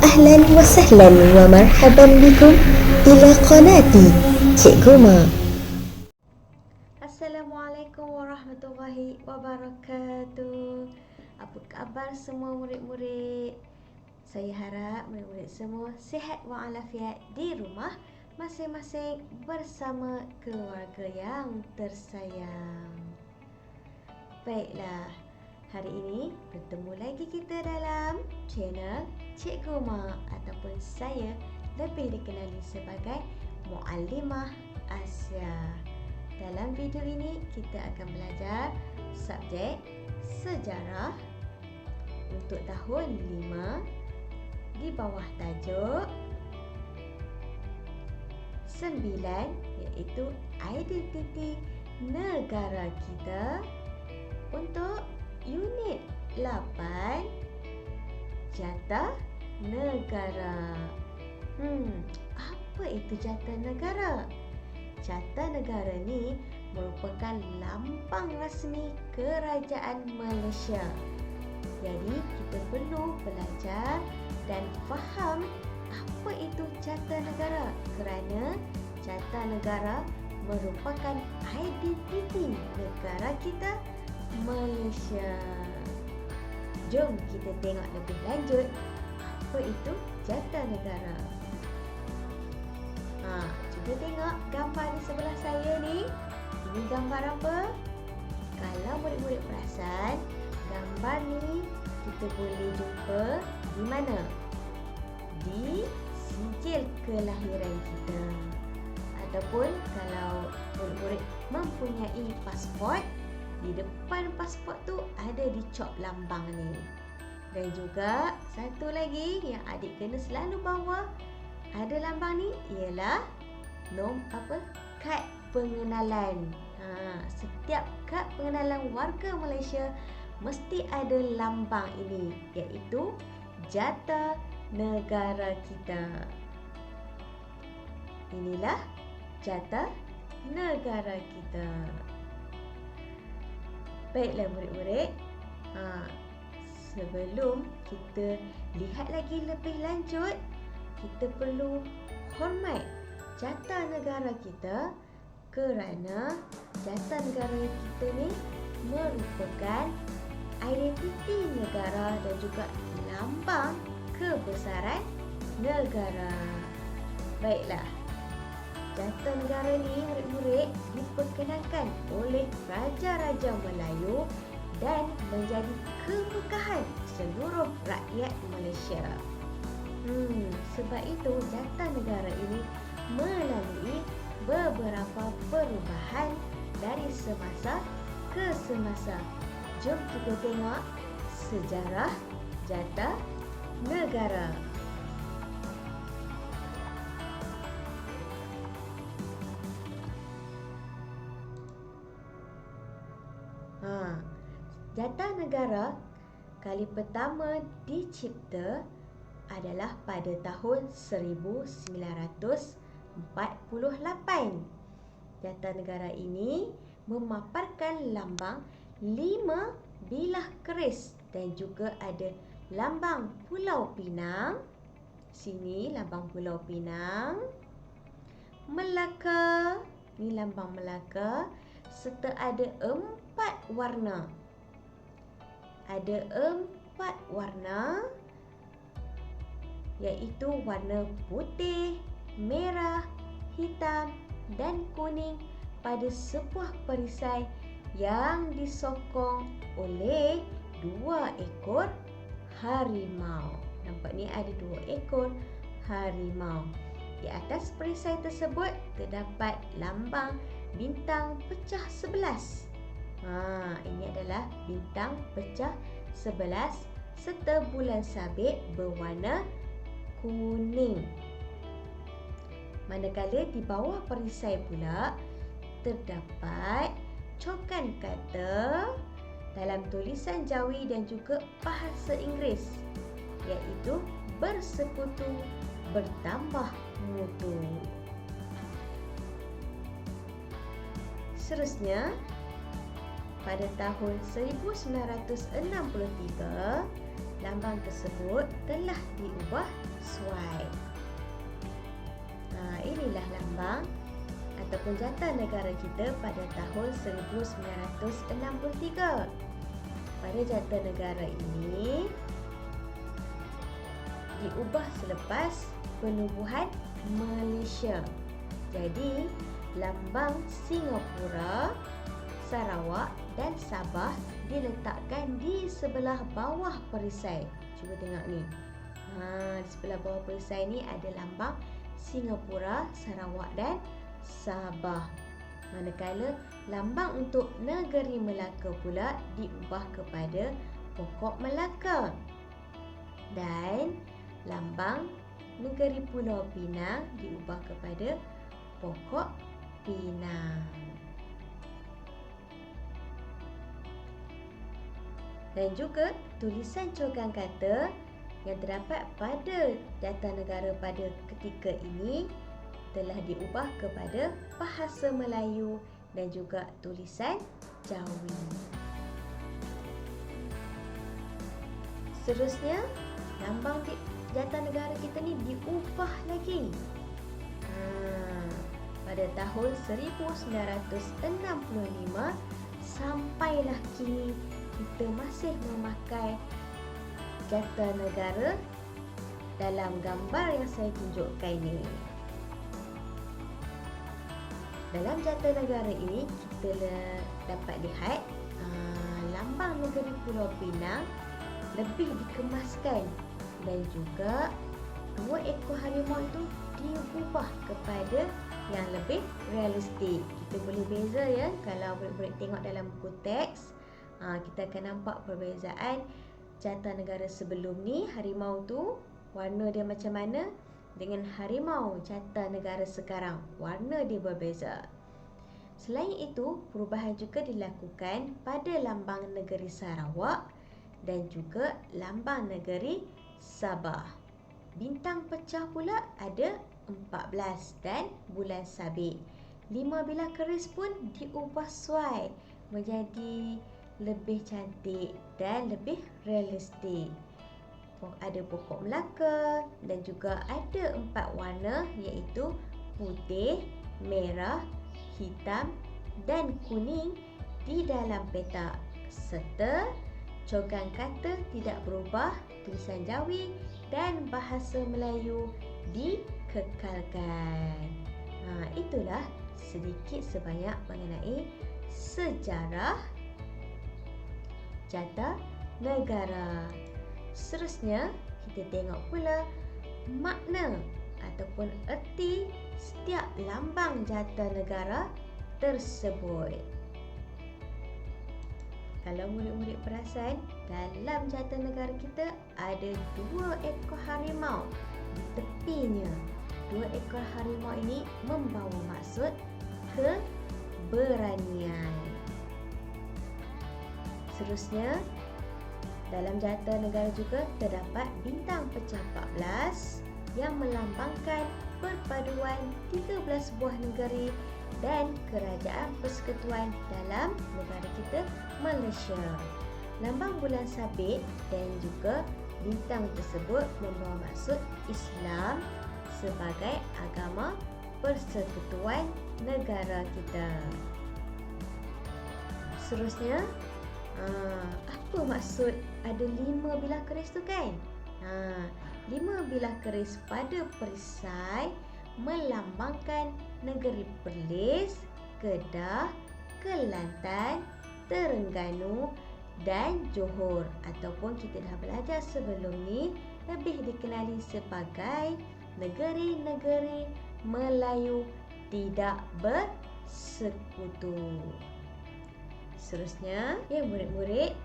أهلا وسهلا ومرحبا بكم إلى قناتي Cikgu Ma. Assalamualaikum warahmatullahi wabarakatuh. Apa khabar semua murid-murid? Saya harap murid-murid semua sihat walafiat di rumah masing-masing bersama keluarga yang tersayang. Baiklah, hari ini bertemu lagi kita dalam channel Cikgu Ma ataupun saya lebih dikenali sebagai Muallimah Asia. Dalam video ini kita akan belajar subjek sejarah untuk tahun 5 di bawah tajuk 9 iaitu identiti negara kita untuk unit 8 jatah negara. Apa itu jatah negara? Jatah negara ni merupakan lambang rasmi kerajaan Malaysia. Jadi kita perlu belajar dan faham apa itu jatah negara kerana jatah negara merupakan identiti negara kita Malaysia. Jom kita tengok lebih lanjut apa itu jatah negara. Cuba tengok gambar di sebelah saya ni. Ini gambar apa? Kalau murid-murid perasan, gambar ni kita boleh jumpa di mana? Di sijil kelahiran kita. Ataupun kalau murid-murid mempunyai pasport, di depan pasport tu ada dicop lambang ni. Dan juga satu lagi yang adik kena selalu bawa ada lambang ni ialah kad pengenalan. Setiap kad pengenalan warga Malaysia mesti ada lambang ini iaitu jatah negara kita. Inilah jatah negara kita. Baiklah murid-murid, sebelum kita lihat lagi lebih lanjut, kita perlu hormat jatah negara kita kerana jatah negara kita ni merupakan identiti negara dan juga lambang kebesaran negara. Baiklah, jatah negara ni murid-murid diperkenalkan oleh Raja-Raja Melayu dan menjadi kemegahan seluruh rakyat Malaysia. Sebab itu jatah negara ini melalui beberapa perubahan dari semasa ke semasa. Jom kita tengok sejarah jatah negara. Jatah negara kali pertama dicipta adalah pada tahun 1948. Jatah negara ini memaparkan lambang 5 bilah keris dan juga ada lambang Pulau Pinang. Sini lambang Pulau Pinang. Melaka, ni lambang Melaka, serta ada 4 warna. Ada 4 warna iaitu warna putih, merah, hitam dan kuning pada sebuah perisai yang disokong oleh 2 ekor harimau. Nampak ni ada 2 ekor harimau. Di atas perisai tersebut terdapat lambang bintang pecah 11. Ini adalah bintang pecah 11 serta bulan sabit berwarna kuning. Manakala di bawah perisai pula terdapat cokan kata dalam tulisan Jawi dan juga bahasa Inggeris iaitu bersekutu bertambah mutu. Seterusnya, pada tahun 1963, lambang tersebut telah diubah sesuai. Inilah lambang ataupun jata negara kita pada tahun 1963. Pada jata negara ini diubah selepas penubuhan Malaysia. Jadi, lambang Singapura, Sarawak dan Sabah diletakkan di sebelah bawah perisai. Cuba tengok ni. Di sebelah bawah perisai ni ada lambang Singapura, Sarawak dan Sabah. Manakala lambang untuk negeri Melaka pula diubah kepada pokok Melaka. Dan lambang negeri Pulau Pinang diubah kepada pokok Pinang. Dan juga tulisan cogang kata yang terdapat pada jata negara pada ketika ini telah diubah kepada bahasa Melayu dan juga tulisan Jawi. Seterusnya, lambang jata negara kita ni diubah lagi. Pada tahun 1965 sampailah kini kita masih memakai jata negara dalam gambar yang saya tunjukkan ini. Dalam jata negara ini kita dapat lihat lambang negeri Pulau Pinang lebih dikemaskan dan juga 2 ekor harimau itu diubah kepada yang lebih realistik. Kita boleh beza ya, kalau murid-murid tengok dalam buku teks, kita akan nampak perbezaan jata negara sebelum ni, harimau tu warna dia macam mana dengan harimau jata negara sekarang, warna dia berbeza. Selain itu, perubahan juga dilakukan pada lambang negeri Sarawak dan juga lambang negeri Sabah. Bintang pecah pula ada 14 dan bulan sabit. 5 bilah keris pun diubah sesuai menjadi lebih cantik dan lebih realistik. Ada pokok Melaka dan juga ada 4 warna iaitu putih, merah, hitam dan kuning di dalam petak, serta cogang kata tidak berubah, tulisan Jawi dan bahasa Melayu dikekalkan. Itulah sedikit sebanyak mengenai sejarah jata negara. Seterusnya, kita tengok pula makna ataupun erti setiap lambang jata negara tersebut. Kalau murid-murid perasan, dalam jata negara kita ada 2 ekor harimau di tepinya. 2 ekor harimau ini membawa maksud keberanian. Seterusnya, dalam jata negara juga terdapat bintang pecah 14 yang melambangkan perpaduan 13 buah negeri dan kerajaan persekutuan dalam negara kita Malaysia. Lambang bulan sabit dan juga bintang tersebut membawa maksud Islam sebagai agama persekutuan negara kita. Seterusnya, apa maksud ada 5 bilah keris tu kan? 5 bilah keris pada perisai melambangkan negeri Perlis, Kedah, Kelantan, Terengganu dan Johor, ataupun kita dah belajar sebelum ni lebih dikenali sebagai negeri-negeri Melayu tidak bersekutu. Seterusnya, ya murid-murid,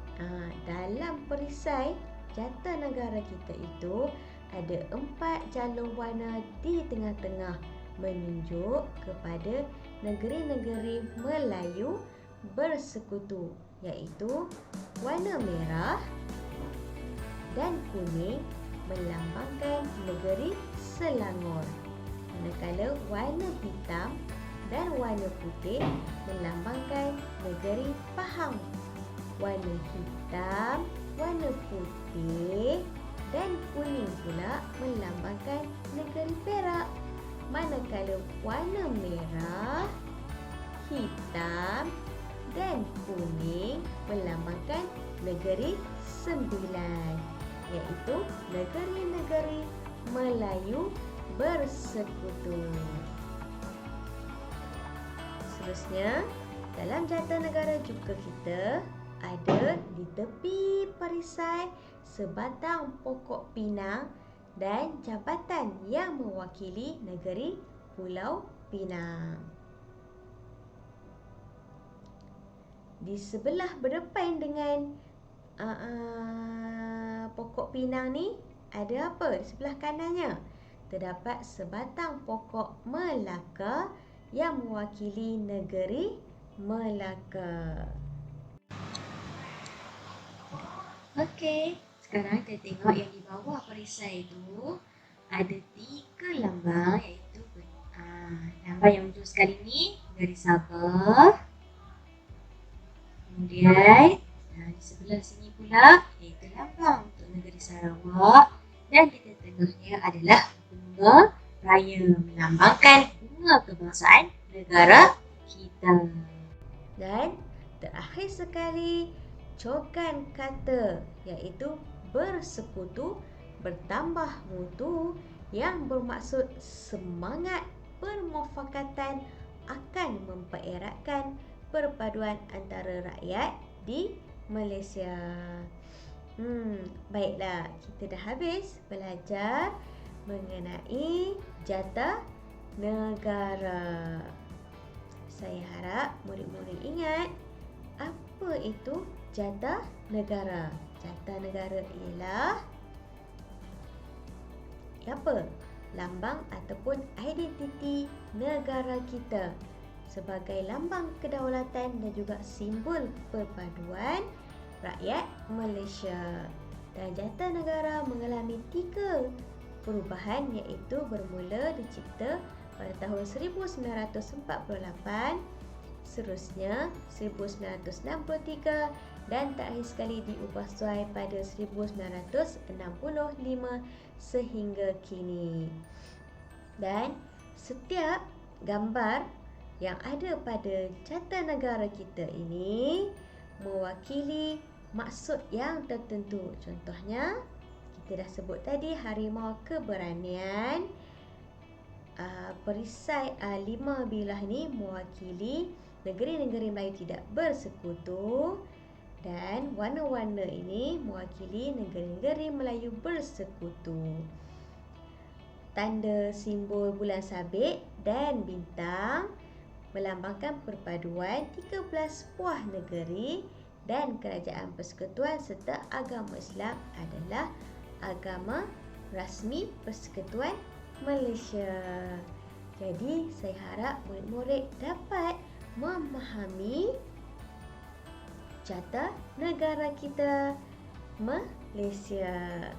dalam perisai jata negara kita itu ada 4 jalur warna di tengah-tengah menunjuk kepada negeri-negeri Melayu bersekutu, iaitu warna merah dan kuning melambangkan negeri Selangor, manakala warna hitam dan warna putih melambangkan negeri Pahang. Warna hitam, warna putih dan kuning pula melambangkan negeri Perak. Manakala warna merah, hitam dan kuning melambangkan negeri Sembilan, iaitu negeri-negeri Melayu bersekutu. Seterusnya, dalam jata negara juga kita ada di tepi perisai sebatang pokok pinang dan jabatan yang mewakili negeri Pulau Pinang. Di sebelah berdepan dengan pokok pinang ni ada apa? Di sebelah kanannya terdapat sebatang pokok Melaka yang mewakili negeri Melaka. Okey, sekarang kita tengok yang di bawah perisai itu ada 3 lambang, iaitu lambang yang ujung sekali ni negeri Sabah. Kemudian di sebelah sini pula iaitu lambang untuk negeri Sarawak, dan di tengahnya adalah bunga raya melambangkan bunga kebangsaan negara kita. Dan terakhir sekali cokan kata iaitu bersekutu bertambah mutu yang bermaksud semangat permufakatan akan mempereratkan perpaduan antara rakyat di Malaysia. Baiklah, kita dah habis belajar mengenai jata negara. Saya harap murid-murid ingat apa itu jata negara. Jata negara ialah apa? Lambang ataupun identiti negara kita sebagai lambang kedaulatan dan juga simbol perpaduan rakyat Malaysia. Dan jata negara mengalami 3 perubahan, iaitu bermula dicipta pada tahun 1948, seterusnya 1963 dan terakhir sekali diubah suai pada 1965 sehingga kini. Dan setiap gambar yang ada pada jata negara kita ini mewakili maksud yang tertentu. Contohnya, kita dah sebut tadi harimau keberanian. Perisai 5 bilah ni mewakili negeri-negeri Melayu tidak bersekutu, dan warna-warna ini mewakili negeri-negeri Melayu bersekutu. Tanda simbol bulan sabit dan bintang melambangkan perpaduan 13 buah negeri, dan kerajaan persekutuan serta agama Islam adalah agama rasmi Persekutuan Malaysia. Jadi, saya harap murid-murid dapat memahami jata negara kita Malaysia.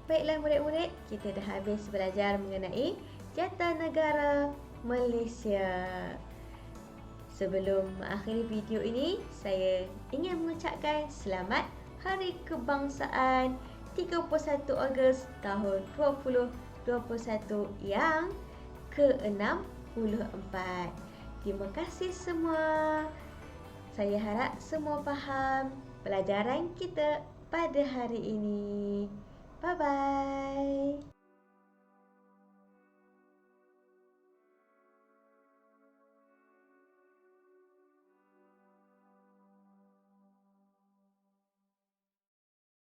Baiklah murid-murid, kita dah habis belajar mengenai jata negara Malaysia. Sebelum mengakhiri video ini, saya ingin mengucapkan selamat Hari Kebangsaan 31 Ogos tahun 2021 yang ke-64. Terima kasih semua. Saya harap semua faham pelajaran kita pada hari ini. Bye-bye.